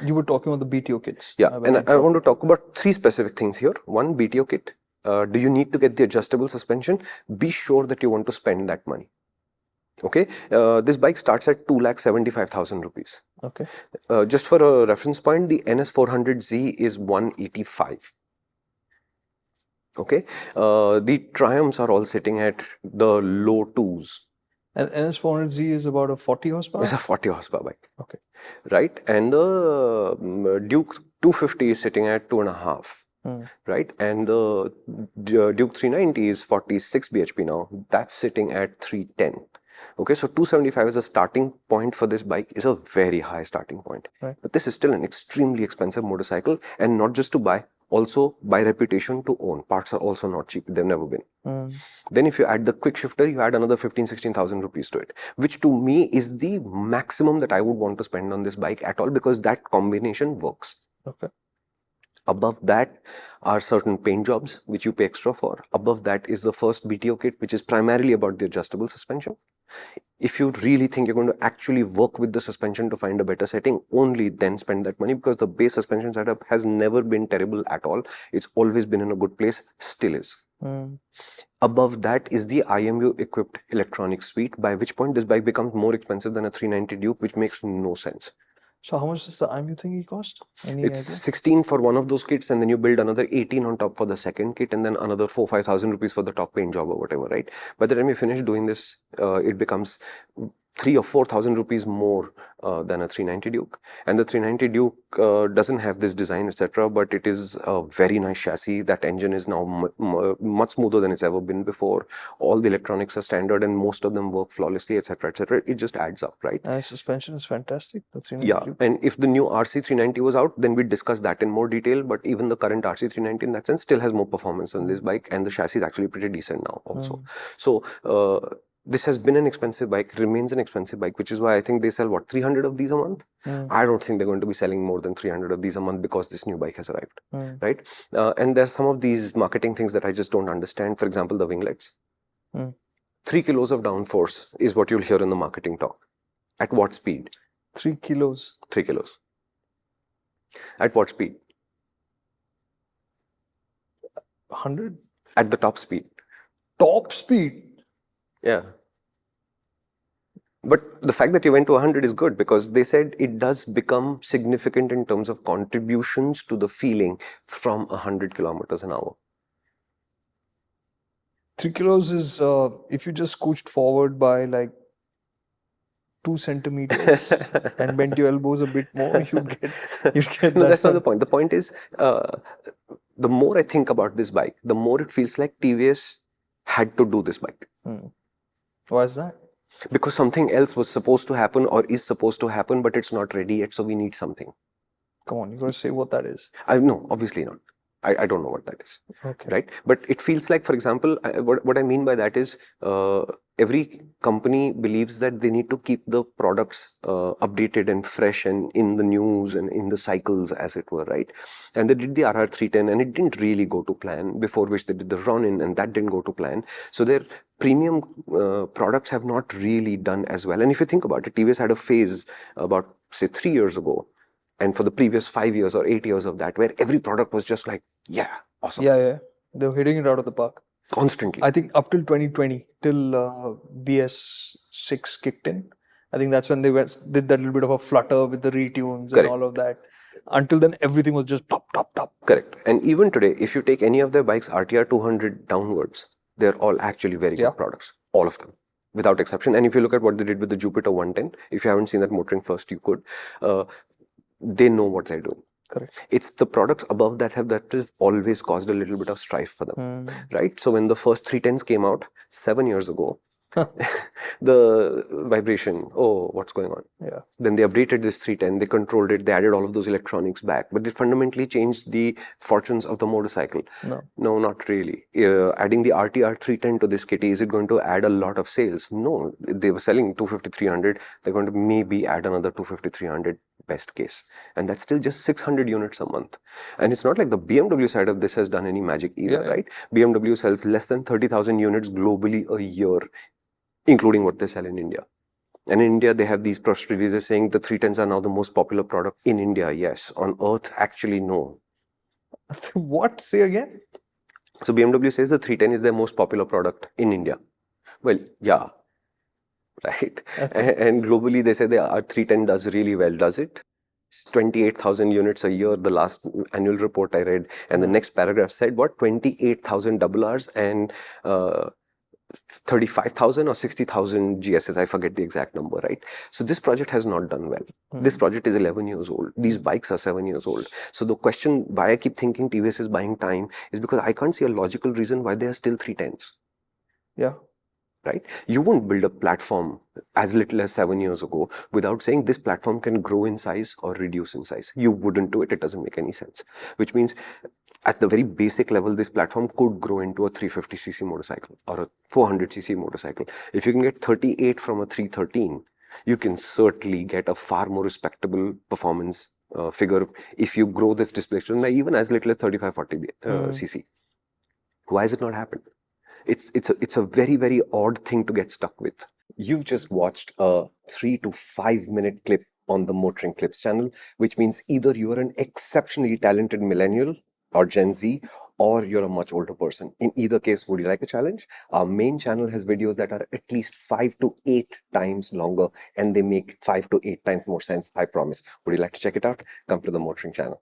You were talking about the BTO kits. Yeah, and I want to talk about three specific things here. One, BTO kit. Do you need to get the adjustable suspension? Be sure that you want to spend that money. Okay, this bike starts at 2,75,000 rupees. Okay. Just for a reference point, the NS400Z is 185. Okay, the Triumphs are all sitting at the low twos. And NS400Z is about a 40 horsepower? It's a 40 horsepower bike. Okay. Right, and the Duke 250 is sitting at 2.5. Right, and the Duke 390 is 46 bhp now. That's sitting at 310. Okay, so 275 as a starting point for this bike is a very high starting point. Right. But this is still an extremely expensive motorcycle, and not just to buy, also by reputation to own. Parts are also not cheap. They've never been. Then if you add the quick shifter, you add another 15,000-16,000 rupees to it, which to me is the maximum that I would want to spend on this bike at all, because that combination works. Okay. Above that are certain paint jobs, which you pay extra for. Above that is the first BTO kit, which is primarily about the adjustable suspension. If you really think you're going to actually work with the suspension to find a better setting, only then spend that money, because the base suspension setup has never been terrible at all. It's always been in a good place, still is. Above that is the IMU equipped electronic suite, by which point this bike becomes more expensive than a 390 Duke, which makes no sense. So how much does the IMU thingy cost? It's 16 for one of those kits, and then you build another 18 on top for the second kit, and then another 4,000-5,000 rupees for the top paint job or whatever, right? By the time you finish doing this, it becomes 3,000 or 4,000 rupees more than a 390 Duke. And the 390 Duke doesn't have this design, etc., but it is a very nice chassis. That engine is now much smoother than it's ever been before. All the electronics are standard, and most of them work flawlessly, etc., etc. It just adds up, right? And suspension is fantastic. The 390 yeah, Duke. And if the new RC390 was out, then we'd discuss that in more detail. But even the current RC390 in that sense still has more performance than this bike, and the chassis is actually pretty decent now also. So this has been an expensive bike, remains an expensive bike, which is why I think they sell, 300 of these a month? I don't think they're going to be selling more than 300 of these a month, because this new bike has arrived, right? And there's some of these marketing things that I just don't understand. For example, the winglets. 3 kilos of downforce is what you'll hear in the marketing talk. At what speed? 3 kilos. 3 kilos. At what speed? 100? At the top speed. Top speed? Yeah. But the fact that you went to 100 is good, because they said it does become significant in terms of contributions to the feeling from 100 kilometers an hour. 3 kilos is, if you just scooched forward by like 2 centimeters and bent your elbows a bit more, you'd get No, that's not the point. The point is, the more I think about this bike, the more it feels like TVS had to do this bike. Why is that? Because something else was supposed to happen or is supposed to happen, but it's not ready yet, so we need something. Come on, you're going to say what that is. No, obviously not. I don't know what that is. Okay. Right? But it feels like, for example, what I mean by that is, every company believes that they need to keep the products updated and fresh and in the news and in the cycles, as it were, right? And they did the RR 310, and it didn't really go to plan, before which they did the Ronin, and that didn't go to plan. So their premium products have not really done as well. And if you think about it, TVS had a phase about, say, 3 years ago, and for the previous 5 years or 8 years of that, where every product was just like, yeah, awesome. Yeah. They were hitting it out of the park. Constantly. I think up till 2020, till BS6 kicked in. I think that's when they did that little bit of a flutter with the retunes and all of that. Until then, everything was just top. Correct. And even today, if you take any of their bikes, RTR 200 downwards, they're all actually very good products. All of them, without exception. And if you look at what they did with the Jupiter 110, if you haven't seen that MotorInc first, you could. They know what they're doing. Correct. It's the products above that have always caused a little bit of strife for them, right? So when the first 310s came out 7 years ago, the vibration, what's going on? Yeah. Then they updated this 310, they controlled it, they added all of those electronics back, but it fundamentally changed the fortunes of the motorcycle. No, not really. Adding the RTR 310 to this kitty, is it going to add a lot of sales? No, they were selling 250, 300, they're going to maybe add another 250, 300. Best case, and that's still just 600 units a month. And it's not like the BMW side of this has done any magic either, right? BMW sells less than 30,000 units globally a year, including what they sell in India. And in India, they have these press releases saying the 310s are now the most popular product in India. Yes. On Earth, actually, no. What? Say again? So BMW says the 310 is their most popular product in India. Well, yeah, right. Okay. And globally, they say the R310 does really well. Does it? 28,000 units a year, the last annual report I read. And the next paragraph said, what? 28,000 double Rs and 35,000 or 60,000 GSs. I forget the exact number, right? So this project has not done well. This project is 11 years old. These bikes are 7 years old. So the question why I keep thinking TVS is buying time is because I can't see a logical reason why they are still 310s. Yeah. Right? You won't build a platform as little as 7 years ago without saying this platform can grow in size or reduce in size. You wouldn't do it. It doesn't make any sense. Which means at the very basic level, this platform could grow into a 350cc motorcycle or a 400cc motorcycle. If you can get 38 from a 313, you can certainly get a far more respectable performance figure if you grow this displacement by even as little as 35-40cc. Why has it not happened? It's a very, very odd thing to get stuck with. You've just watched a 3 to 5 minute clip on the MotorInc Clips channel, which means either you are an exceptionally talented millennial or Gen Z, or you're a much older person. In either case, would you like a challenge? Our main channel has videos that are at least 5 to 8 times longer, and they make 5 to 8 times more sense, I promise. Would you like to check it out? Come to the MotorInc channel.